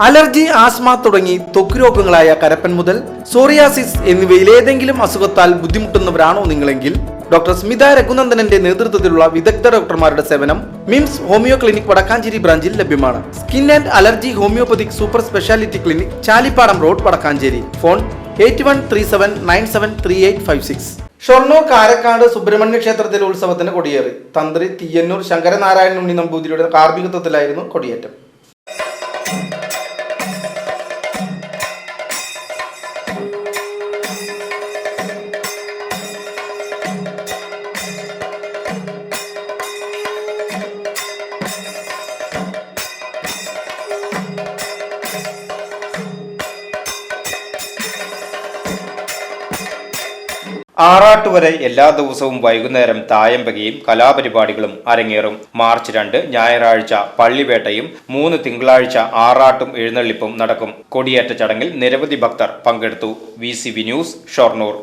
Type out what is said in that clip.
Allergy, asthma തുടങ്ങി ത്വക്ക് രോഗങ്ങളായ കരപ്പൻ മുതൽ സോറിയാസിസ് എന്നിവയിൽ ഏതെങ്കിലും അസുഖത്താൽ ബുദ്ധിമുട്ടുന്നവരാണോ നിങ്ങളെങ്കിൽ ഡോക്ടർ സ്മിത രഘുനന്ദനന്റെ നേതൃത്വത്തിലുള്ള വിദഗ്ധ ഡോക്ടർമാരുടെ സേവനം മിംസ് ഹോമിയോ ക്ലിനിക് വടക്കാഞ്ചേരി ബ്രാഞ്ചിൽ ലഭ്യമാണ്. Skin and allergy homoeopathic super speciality clinic, Chalippadam road, Vadakkanchery. Phone 8137973856. Shoranur Karakkad Subrahmanya ക്ഷേത്രത്തിലെ ഉത്സവത്തിന് കൊടിയേറി. തന്ത്രി തീയന്നൂർ ശങ്കരനാരായണൻ ഉണ്ണി നമ്പൂതിരിയുടെ കാർമ്മികത്വത്തിലായിരുന്നു കൊടിയേറ്റം. ആറാട്ടുവരെ എല്ലാ ദിവസവും വൈകുന്നേരം തായമ്പകയും കലാപരിപാടികളും അരങ്ങേറും. മാർച്ച് 2 ഞായറാഴ്ച പള്ളിവേട്ടയും 3 തിങ്കളാഴ്ച ആറാട്ടും എഴുന്നള്ളിപ്പും നടക്കും. കൊടിയേറ്റ ചടങ്ങിൽ നിരവധി ഭക്തർ പങ്കെടുത്തു. VCV news, Shoranur.